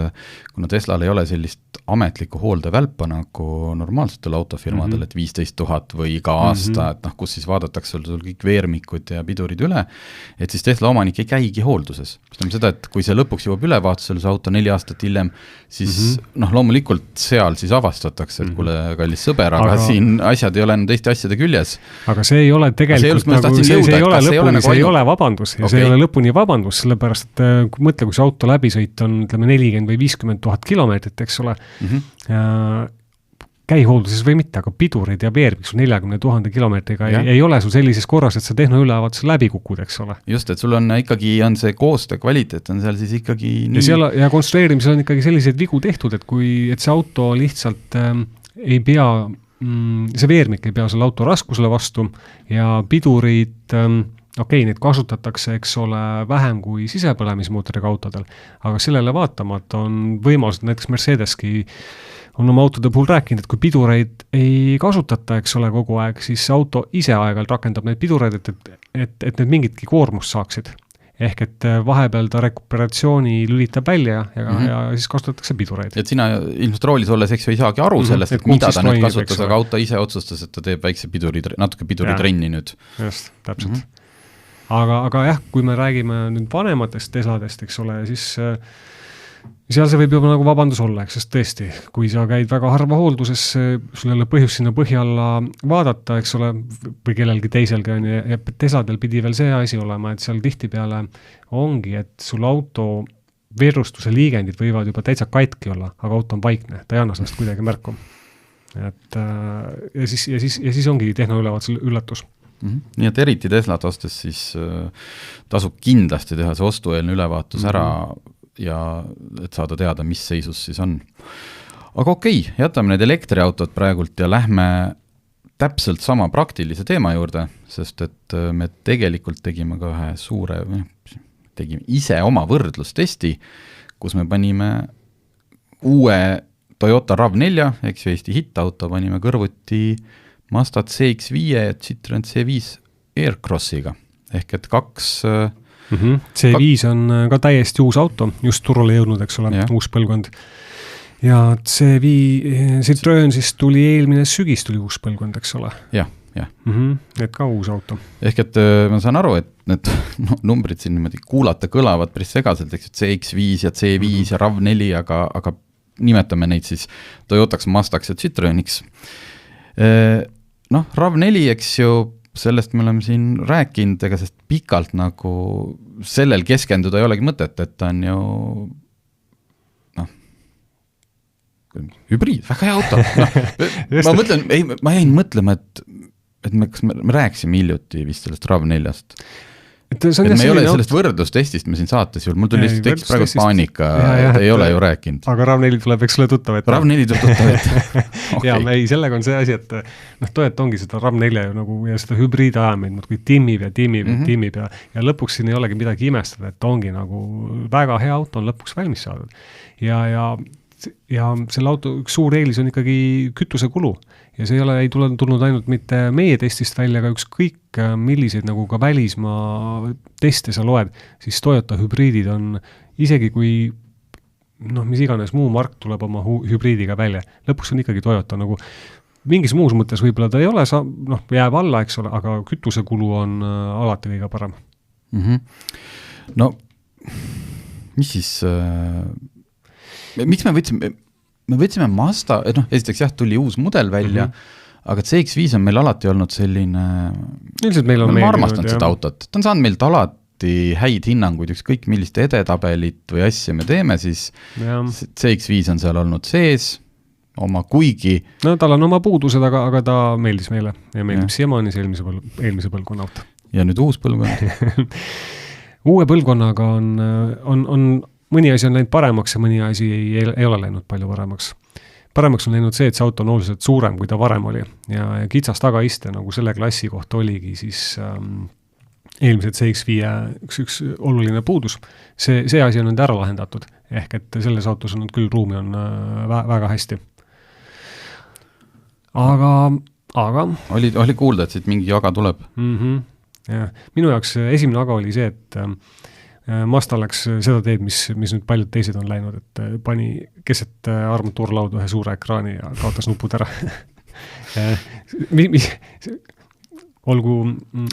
kuna Teslal ei ole sellist ametlikku hooldevälpa nagu normaalsetel autofirmadel, et 15 000 või iga aasta, et kus siis vaadatakse sul kõik veermikud ja pidurid üle, et siis Tesla omanik ei käigi hoolduses. Seda, et kui see lõpuks jõuab ülevaatusel see auto 4 aastat hiljem, siis loomulikult seal siis avastatakse, et kuule, kallis sõber, aga siin asjad ei ole teiste asjade küljes. Aga see ei ole tegelikult see ei ole vabandus ja see ei ole lõpuni vabandus, sellepärast, et mõtle, kui see auto läbisõit on 40 või 50 000 kilomeetrit, eks ole, käi hoolduses või mitte, aga pidurid ja veermik sul 40 000 kilomeetriga ei ole sul sellises korras, et sa tehnoülevaatuse läbi kukud, eks ole. Just, et sul on ikkagi see koostöö kvaliteet on seal siis ikkagi nii... Ja konstrueerimisel on ikkagi selliseid vigu tehtud, et see auto lihtsalt ei pea, see veermik ei pea selle auto raskusele vastu ja pidurid neid kasutatakse, eks ole, vähem kui sisepõlemismootoriga autodel, aga sellele vaatamata on võimalused, näiteks Mercedeski on oma autode puhul rääkinud, et kui pidureid ei kasutata, eks ole, kogu aeg, siis auto ise aeg-ajalt rakendab neid pidureid, et need mingitki koormust saaksid. ehk et vahepeal ta rekuperatsiooni lülitab välja ja siis kasutatakse pidureid. Et sina ilmselt roolis olles, eks ju, ei saagi aru sellest, et mida ta nüüd kasutas, aga auto ise otsustas, et ta teeb väikse natuke piduritrenni nüüd. Just, täpselt. Aga jah, kui me räägime nüüd vanematest Tesladest, eks ole, siis seal see võib juba nagu vabandus olla, eks, sest tõesti, kui sa käid väga harva hoolduses, sul ei ole põhjus sinna põhja alla vaadata, eks ole, või kellelgi teiselgi on, ja Tesladel pidi veel see asi olema, et seal tihtipeale ongi, et sul auto veerustuse liigendid võivad juba täitsa katki olla, aga auto on vaikne, ta ei anna sellest kuidagi märku. Et, ja siis ongi tehnoülevaatusel üllatus. Nii et eriti Teslat ostes siis tasub kindlasti teha see ostueelne ülevaatus ära ja et saada teada, mis seisus siis on. Aga okei, jätame need elektriautod praegult ja lähme täpselt sama praktilise teema juurde, sest et me tegelikult tegime ka ühe tegime ise oma võrdlustesti, kus me panime uue Toyota RAV4, eks ju Eesti hittauto, panime kõrvuti Mazda CX-5 ja Citroen C5 Aircrossiga. Ehk et kaks... C5 on ka täiesti uus auto, just turule jõudnud, eks ole, uus põlvkond. Ja Citroen siis tuli eelmine sügis, tuli uus põlvkond, eks ole. Jah. Et ka uus auto. Ehk et ma saan aru, et need numbrid siin niimoodi kuulata kõlavad päris segaselt, eks CX5 ja C5 ja RAV4, aga nimetame neid siis Toyotaks, Mazdaks ja Citroeniks. RAV4, eks ju, sellest me oleme siin rääkinud, ega sest pikalt nagu sellel keskenduda ei olegi mõtet, et ta on ju hübriid, väga hea auto. Ma jäin mõtlema, et me rääksime hiljuti vist sellest RAV4-st. Et me ei ole sellest võrdlustestist me siin saates juurde, mul tuli tekkis praegu paanika, ei ole ju rääkinud. Aga RAV4 tuleb eks sulle tuttav ette. RAV4 tuleb tuttav ette. Ja sellega on see asi, et Toyota ongi seda RAV4 ju nagu ja seda hübriidajamid, kui timmib ja lõpuks siin ei olegi midagi imestada, et ongi nagu väga hea auto on lõpuks valmis saadud. Ja selle auto üks suur eelis on ikkagi kütuse kulu ja see ei tulnud ainult mitte meie testist välja, aga ükskõik milliseid nagu ka välismaa teste sa loed, siis Toyota hübriidid on isegi kui mis iganes muu mark tuleb oma hübriidiga välja, lõpuks on ikkagi Toyota nagu mingis muus mõttes võib-olla ta ei ole, jääb alla, eks ole, aga kütuse kulu on alati kõige parem. No, mis siis... Miks me võtsime Mazda, esiteks jah, tuli uus mudel välja, aga CX-5 on meil alati olnud selline... Ilmselt meil on ma armastan seda autot. Ta on saanud meilt alati häid hinnanguid, ükskõik millist edetabelit või asja me teeme, siis CX-5 on seal olnud sees, oma kuigi... No tal on oma puudused, aga ta meeldis meile ja meeldib siiamaani see eelmise põlvkonna auto. Ja nüüd uus põlvkond? Uue põlvkonnaga on mõni asi on läinud paremaks ja mõni asi ei ole läinud palju paremaks. Paremaks on läinud see, et see auto on oluliselt suurem, kui ta varem oli. Ja kitsas tagaiste, nagu selle klassi kohta oligi, siis eelmised CX-5 üks oluline puudus. See asi on nüüd ära lahendatud. Ehk et selles autos on küll ruumi on väga hästi. Aga... Oli kuulda, et siit mingi jaga tuleb? Ja. Minu jaoks esimene aga oli see, et Mazda läks seda teed, mis nüüd paljud teised on läinud, et pani keset armatuurlaudu ühe suure ekraani ja kaotas nupud ära. Olgu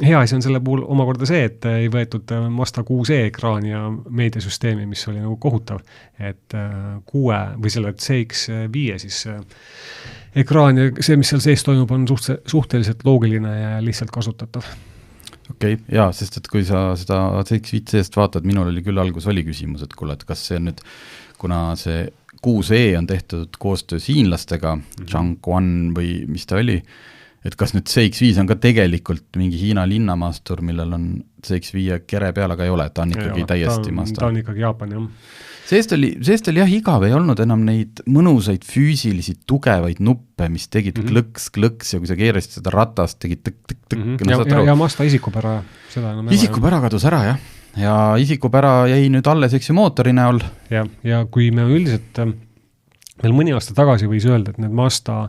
hea asi on selle puhul omakorda see, et ei võetud Mazda 6e ekraani ja meediasüsteemi, mis oli nagu kohutav, et 6 või selle CX-5 siis ekraan ja see, mis seal sees toimub, on suhteliselt loogiline ja lihtsalt kasutatav. Okei, jaa, sest et kui sa seda CX-5-st vaatad, minul oli küll algus oli küsimus, et kuule, et kas see on nüüd, kuna see 6e on tehtud koostöös hiinlastega, Changguan või mis ta oli, et kas nüüd CX-5 on ka tegelikult mingi Hiina linnamaastur, millel on CX-5 kere peal, aga ei ole, ta on ikkagi täiesti maastur. Ta on ikkagi Jaapan, jah. Seest oli jah igav, ei olnud enam neid mõnusaid füüsilisi tugevaid nuppe, mis tegid klõks ja kui sa keerasid seda ratast, tegid tõk. Ja Mazda isikupära seda enam isikupära kadus ära, jah. Ja isikupära jäi nüüd alles, eks ju, mootori näol. Ja kui me üldiselt veel mõni aasta tagasi võis öelda, et need Mazda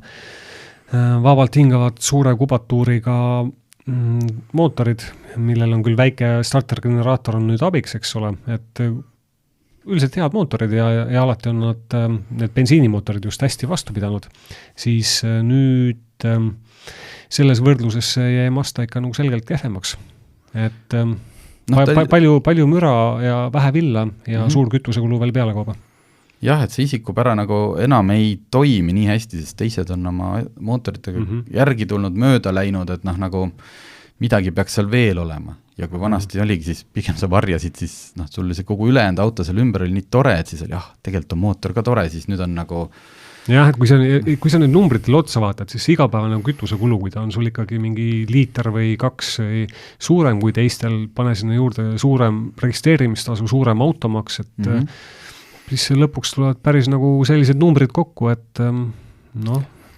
vabalt hingavad suure kubatuuriga mootorid, millel on küll väike startergeneraator on nüüd abiks, eks ole, et üldiselt head mootorid ja alati on nad, need bensiinimootorid just hästi vastu pidanud, siis nüüd selles võrdluses jäi Mazda ikka nagu selgelt kehvemaks. Et palju müra ja vähe villa ja suur kütusekulu veel peale kauba. Jah, et see isikupära nagu enam ei toimi nii hästi, sest teised on oma mootoritega järgi tulnud, mööda läinud, et nagu midagi peaks seal veel olema. Ja kui vanasti oligi, siis pigem sa varjasid, siis sul oli see kogu ülejäänud auto seal ümber oli nii tore, et siis oli tegelikult on mootor ka tore, siis nüüd on nagu jah, et kui sa nüüd numbritel otsa vaatad, siis igapäevane kütusekulu, kui ta on sul ikkagi mingi liiter või 2 suurem kui teistel, pane sinna juurde suurem registreerimistasu, suurem automaks, et siis lõpuks tulevad päris nagu sellised numbrid kokku, et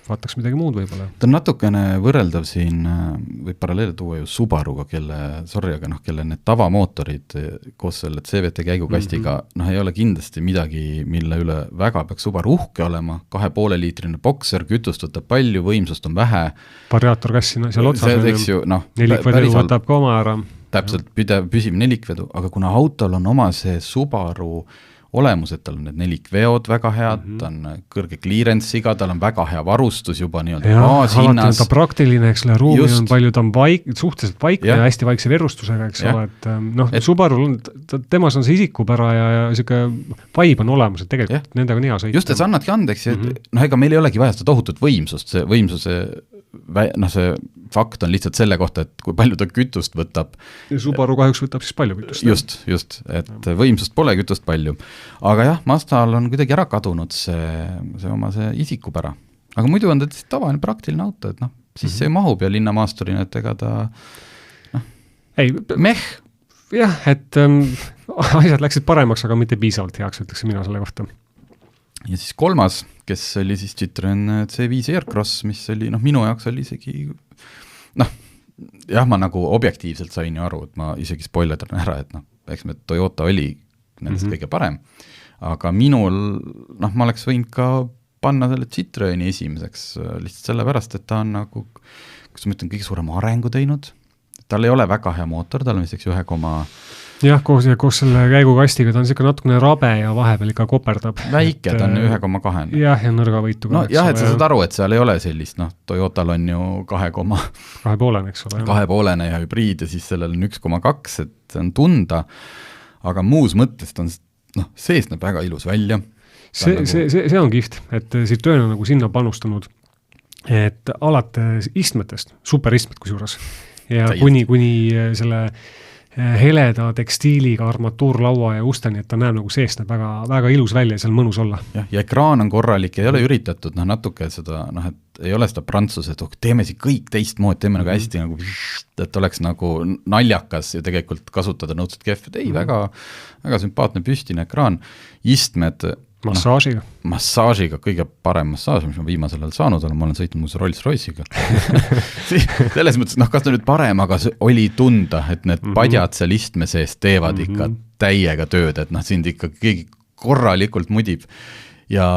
vaataks midagi muud võib-olla. Ta on natukene võrreldav siin, võib paralleele tuua ju Subaruga, kelle need tavamootorid koos selle CVT käigukastiga, ei ole kindlasti midagi, mille üle väga peaks Subaru uhke olema, 2,5 liitrine bokser, kütust võtab palju, võimsust on vähe. Variaator kassi seal otsas nelikvedu võtab ka oma ära. Täpselt, püsiv nelikvedu, aga kuna autol on oma see Subaru olemus, et tal on need nelikveod väga head, ta on kõrge clearance'iga, tal on väga hea varustus juba nii-öelda baashinnas. Ta praktiline, eks ole, ruumi on palju, ta on suhteliselt vaikne ja hästi vaikse verustusega, eks ole, et Subaru, temas on see isikupära ja siuke vibe on olemas, et tegelikult nendega on hea sõita. Just, et sa annadki andeks, ega meil ei olegi vaja seda tohutut võimsust, see võimsuse see fakt on lihtsalt selle kohta, et kui palju ta kütust võtab. Subaru kahjuks võtab siis palju kütust. Just, et võimsust pole kütust palju. Aga jah, Mazdal on kuidagi ära kadunud see oma see isikupära. Aga muidu on ta tavaline praktiline auto, et siis see mahub ja linnamaasturina, et ega ta meh. Jah, et asjad läksid paremaks, aga mitte piisavalt heaks, ütleks mina selle kohta. Ja siis kolmas, kes oli siis Citroen C5 Aircross, mis oli, minu jaoks oli isegi, ma nagu objektiivselt sain ju aru, et ma isegi spoilerin ära, et eks me Toyota oli nendest kõige parem, aga minul, ma oleks võinud ka panna selle Citroeni esimeseks lihtsalt sellepärast, et ta on nagu, kus ma ütlen, kõige suurem arengu teinud, tal ei ole väga hea mootor, tal on vist 1, jah, koos selle käigukastiga ta on siuke natukene rabe ja vahepeal ikka koperdab. Väike, ta on 1,2. Jah, ja nõrga võitu ka. Jah, et sa saad aru, et seal ei ole sellist, Toyotal on ju 2,5, eks ole. 2,5 ja hübriid ja siis sellel on 1,2, et see on tunda, aga muus mõttes ta on, sees näeb väga ilus välja. See on kihvt, et Citroen on nagu sinna panustanud, et alates istmetest, superistmed kusjuures, ja kuni selle heleda tekstiiliga armatuurlaua ja usteni, et ta näeb nagu seest näeb väga, väga ilus välja ja seal mõnus olla. Ja ekraan on korralik ja ei ole üritatud natuke seda, et ei ole seda prantsuse, et teeme siin kõik teistmoodi, teeme nagu hästi nagu, et oleks nagu naljakas ja tegelikult kasutada nõudselt kehv, et ei, väga, väga sümpaatne püstine ekraan, istmed massaažiga, kõige parem massaaž, mis ma viimasel ajal saanud olen, ma olen sõitnud muus Rolls-Royce'iga. Selles mõttes, kas ta nüüd parem, aga see oli tunda, et need padjad seal istme sees teevad ikka täiega tööd, et sind ikka keegi korralikult mudib. Ja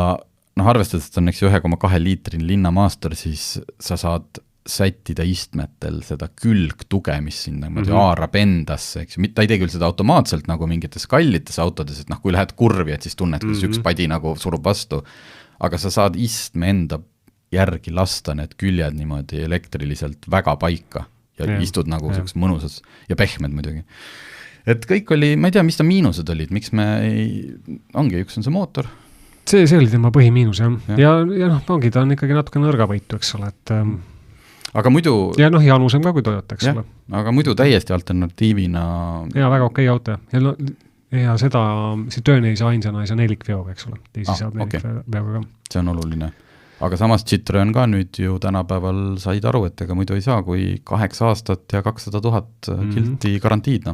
arvestades, et on 1,2 liitrin linnamaastur, siis sa saad sättida istmetel seda külgtuge, mis siin haarab endasse, eks ju, ta ei tee küll seda automaatselt nagu mingites kallites autodes, et kui lähed kurvi, et siis tunned, kuidas üks padi nagu surub vastu, aga sa saad istme enda järgi lasta need küljed niimoodi elektriliselt väga paika ja istud nagu mõnusas ja pehmed muidugi. Et kõik oli, ma ei tea, mis ta miinused olid, miks me ongi, üks on see mootor. See oli tema põhimiinus, ja ongi, ta on ikkagi natuke nõrgavõitu, eks ole, et aga muidu ja Janusem ka kui Toyota, eks ole. Aga muidu täiesti alternatiivina ja väga okei auto ja seda Citroen ei saa ainsana, ei saa nelikveoga, eks ole, teisi saab nelikveoga ka. See on oluline, aga samas Citroen ka nüüd ju tänapäeval said aru, et ega muidu ei saa, kui 8 aastat ja 200 000 kilti garantiid,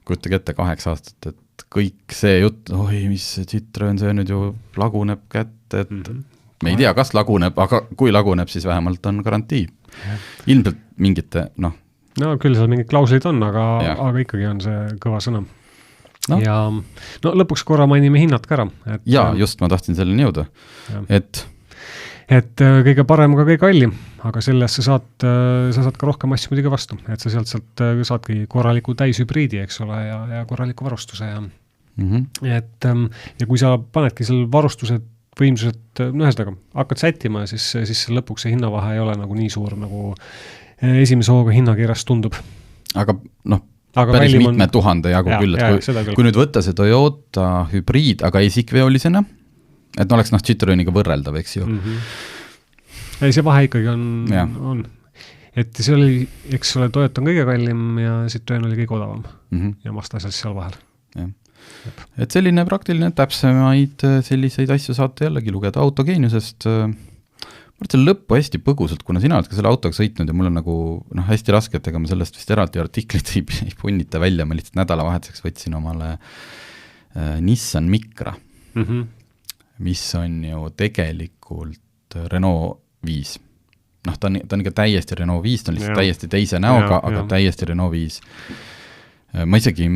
kujutage ette 8 aastat, et kõik see jutt, mis Citroen, see nüüd ju laguneb kätte, et me ei tea, kas laguneb, aga kui laguneb, siis vähemalt on garantii. Ilmselt mingite, no küll seal mingid klauslid on, aga ikkagi on see kõva sõna. Ja lõpuks korra mainime hinnad ka ära. Ja just, ma tahtsin selleni jõuda. Et et kõige parem ka kõige kallim, aga sellest sa saad ka rohkem asju muidugi vastu, et sa sealt saadki korraliku täishübriidi, eks ole, ja korraliku varustuse ja et ja kui sa panedki seal varustused, võimsused, ühesõnaga, hakkad sättima, siis lõpuks see hinnavahe ei ole nagu nii suur, nagu esimese hooga hinnakirjast tundub. Aga päris mitme tuhande jagu küll, et kui nüüd võtta see Toyota hübriid, aga esikveolisena, et oleks Citroeniga võrreldav, eks ju. Ei, see vahe ikkagi on. Et see oli, eks ole, Toyota on kõige kallim ja Citroen oli kõige odavam ja Mazda seal vahel. Ja. Et selline praktiline täpsemaid selliseid asju saate jällegi lugeda Autogeeniusest. Ma võtsin lõppu hästi põgusalt, kuna sina oled ka selle autoga sõitnud ja mul on nagu hästi raske, et ega ma sellest vist eraldi artiklit ei punnita välja, ma lihtsalt nädalavahetuseks võtsin omale Nissan Micra, mis on ju tegelikult Renault 5. Ta on ikka täiesti Renault 5, ta on lihtsalt täiesti teise näoga, aga täiesti Renault 5. Ma isegi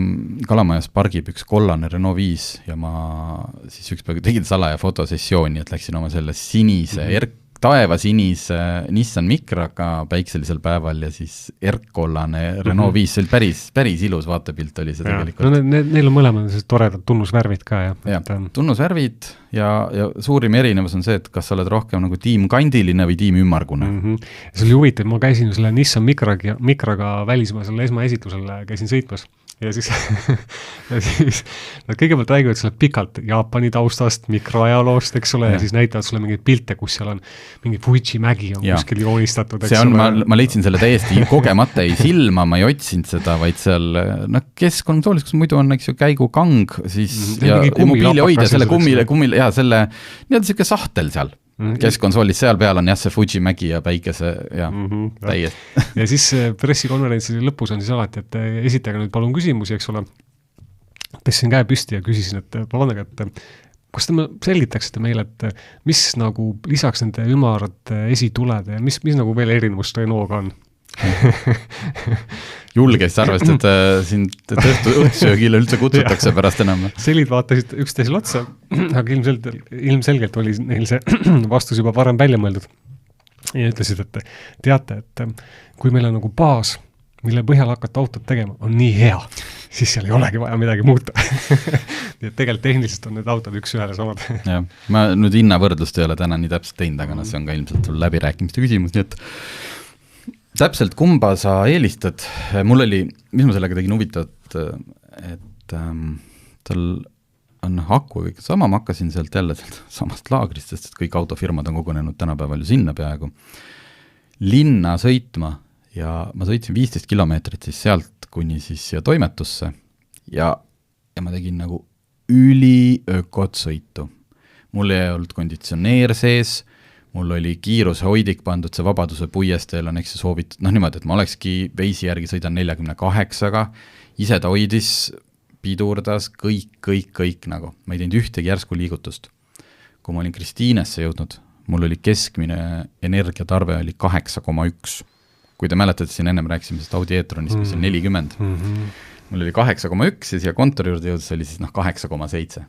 Kalamajas pargib üks kollane Renault 5 ja ma siis ükspäev tegin salaja fotosessiooni, et läksin oma selle sinise taevasinise Nissan Micraga päikselisel päeval ja siis erkkollane Renault 5, see oli päris ilus vaatepilt oli see tegelikult. No neil on mõlemad toredad tunnusvärvid ka, jah. Tunnusvärvid ja suurim erinevus on see, et kas sa oled rohkem nagu tiimkandiline või tiimümmargune. See oli huvitav, ma käisin selle Nissan Micraga välismaa selle esmaesitlusel käisin sõitmas. Ja siis nad kõigepealt räägivad selle pikalt Jaapani taustast, mikroajaloost, eks ole, ja siis näitavad sulle mingeid pilte, kus seal on mingi Fuji mägi on kuskil joonistatud. See on, ma leidsin selle täiesti kogemata ei silma, ma ei otsinud seda, vaid seal keskkonnatoolis, kus muidu on, eks ju, käigukang, siis ja mobiilihoidja, selle kummile, ja selle niisugune sahtel seal. Keskkonsoolis seal peal on jah see Fuji mägi ja päikese ja täiesti. Ja siis pressikonverentsi lõpus on siis alati, et esitage nüüd palun küsimusi, eks ole. Tõstsin käe püsti ja küsisin, et vabandage, et kas te selgitaksite meile, et mis nagu lisaks nende ümarad esituled ja mis nagu veel erinevust Renault'ga on? Julgest arvest, et sind õhtusöögile üldse kutsutakse pärast enam. Selid vaatasid üksteisel otsa, aga ilmselgelt oli neil see vastus juba varem välja mõeldud. Ja ütlesid, et teate, et kui meil on nagu baas, mille põhjal hakata autot tegema, on nii hea, siis seal ei olegi vaja midagi muuta. Nii et tegelikult tehniliselt on need autod üks ühele samad. Ja, ma nüüd hinnavõrdlust ei ole täna nii täpselt teinud, aga see on ka ilmselt läbirääkimiste küsimus, nii et täpselt kumba sa eelistad, mul oli, mis ma sellega tegin huvitavat, et tal on aku kõik sama, ma hakkasin sealt jälle samast laagrist, sest et kõik autofirmad on kogunenud tänapäeval ju sinna peaaegu linna sõitma ja ma sõitsin 15 kilomeetrit siis sealt kuni siis siia toimetusse ja ma tegin nagu üliökot sõitu. Mul ei olnud konditsioneer sees, mul oli kiirushoidik pandud, see Vabaduse puiesteel on eks see soovitud, niimoodi, et ma olekski veisi järgi sõidan 48-ga, ise ta hoidis, pidurdas, kõik nagu, ma ei teinud ühtegi järsku liigutust. Kui ma olin Kristiinesse jõudnud, mul oli keskmine energiatarve oli 8,1. Kui te mäletate, siin ennem rääkisime sest Audi e-tronist, mis on 40. Mul oli 8,1 ja siia kontori juurde jõudus oli siis 8,7.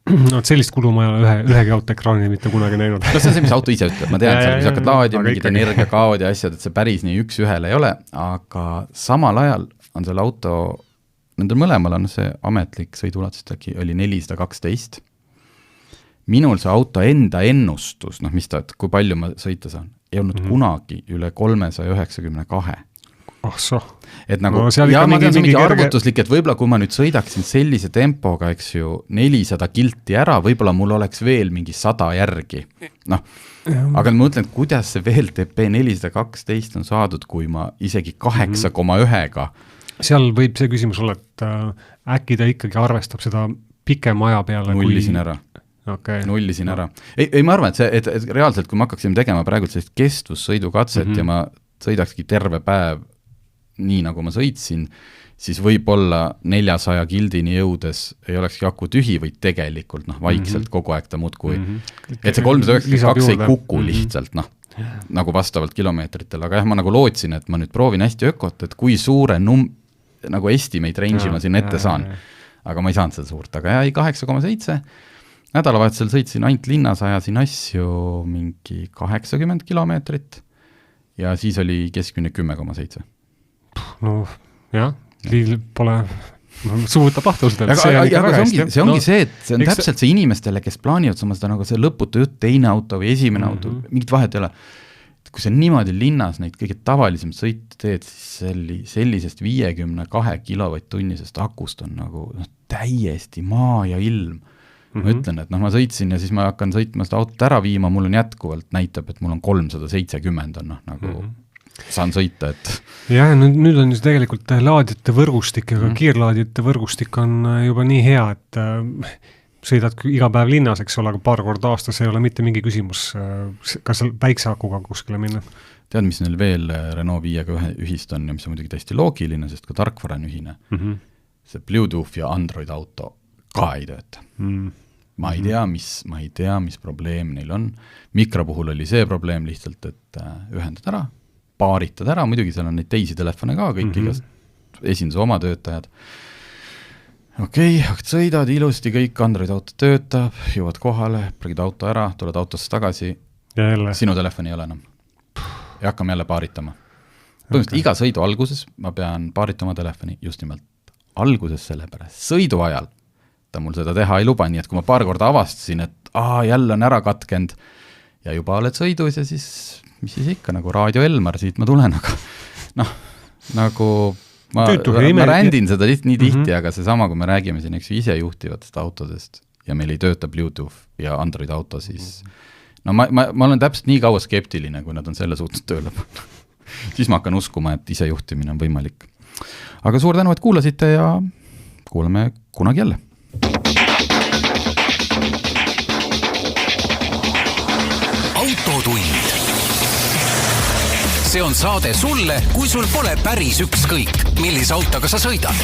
No, sellist kulu ma ei ole ühegi autoekraani mitte kunagi näinud. No see on see, mis auto ise ütleb. Ma tean, et kui sa hakkad laadima, mingid energiakaod ja asjad, et see päris nii üks ühele ei ole, aga samal ajal on selle auto, nendel mõlemal on see ametlik sõiduulatus, oli 412. Minul see auto enda ennustus, mis ta, kui palju ma sõita saan, ei olnud kunagi üle 392. Et nagu, no, ja ma tean, see mingi arvutuslik, et võib-olla kui ma nüüd sõidaksin sellise tempoga, eks ju, 400 kilti ära, võib-olla mul oleks veel mingi 100 järgi. Aga ma mõtlen, kuidas see VLTP 412 on saadud, kui ma isegi 8,1-ga. Seal võib see küsimus olla, et äkki ta ikkagi arvestab seda pikema aja peale. Nullisin ära. Nullisin ära. Ei, ma arvan, et reaalselt, kui ma hakkaksime tegema praegu sellist kestvussõidukatset ja ma sõidakski terve päev nii nagu ma sõitsin, siis võib-olla 400 kildini jõudes ei olekski aku tühi või tegelikult vaikselt kogu aeg ta muudkui. Et see 392 ei kuku lihtsalt, nagu vastavalt kilomeetritel, aga jah, ma nagu lootsin, et ma nüüd proovin hästi ökot, et kui suure nagu estimate range'i ma siin ette saan. Aga ma ei saanud seda suurt, aga jah, 8,7, nädalavahetusel sõitsin ainult linnas, ajasin asju mingi 80 kilomeetrit ja siis oli keskmine 10,7. No jah, liil pole suutab ahtustel. See ongi see, et see on täpselt see inimestele, kes plaanivad sama seda nagu see lõputu jutt, teine auto või esimene auto, mingit vahet ei ole. Kui sa niimoodi linnas neid kõige tavalisemat sõitu teed, siis sellisest 52 kilovatt-tunnisest akust on nagu täiesti maa ja ilm. Ma ütlen, et ma sõitsin ja siis ma hakkan sõitma seda autot ära viima, mul on jätkuvalt näitab, et mul on 370 on nagu saan sõita, et... Ja nüüd on just tegelikult laadijate võrgustik, aga kiirlaadijate võrgustik on juba nii hea, et sõidad iga päev linnas, eks ole, aga paar korda aastas ei ole mitte mingi küsimus, kas väikse akuga kuskile minna. Tead, mis neil veel Renault 5-ga ühist on ja mis on muidugi täiesti loogiline, sest ka tarkvara on ühine. See Bluetooth ja Android auto ka ei tööta. Ma ei tea, mis probleem neil on. Mikro puhul oli see probleem lihtsalt, et ühendad ära, paaritad ära, muidugi seal on neid teisi telefone ka, kõik igast esinduse oma töötajad. Okei, sõidad ilusti, kõik Android auto töötab, jõuad kohale, prõgid auto ära, tuled autosse tagasi, sinu telefon ei ole enam. Ja hakkame jälle paaritama. Põhimõtteliselt iga sõidu alguses ma pean paaritama telefoni just nimelt alguses sellepärast. Sõidu ajal ta mul seda teha ei luba, nii et kui ma paar korda avastasin, et jälle on ära katkend ja juba oled sõidus ja siis, mis siis ikka, nagu Raadio Elmar, siit ma tulen, aga nagu ma rändin seda nii tihti, aga see sama, kui me räägime siin ise juhtivatest autodest ja meil ei tööta Bluetooth ja Android auto, siis ma olen täpselt nii kaua skeptiline, kui nad on selle suutnud tööle panna. Siis ma hakkan uskuma, et ise juhtimine on võimalik. Aga suur tänu, et kuulasite ja kuulame kunagi jälle. Autotund. See on saade sulle, kui sul pole päris ükskõik, millise autoga sa sõidad.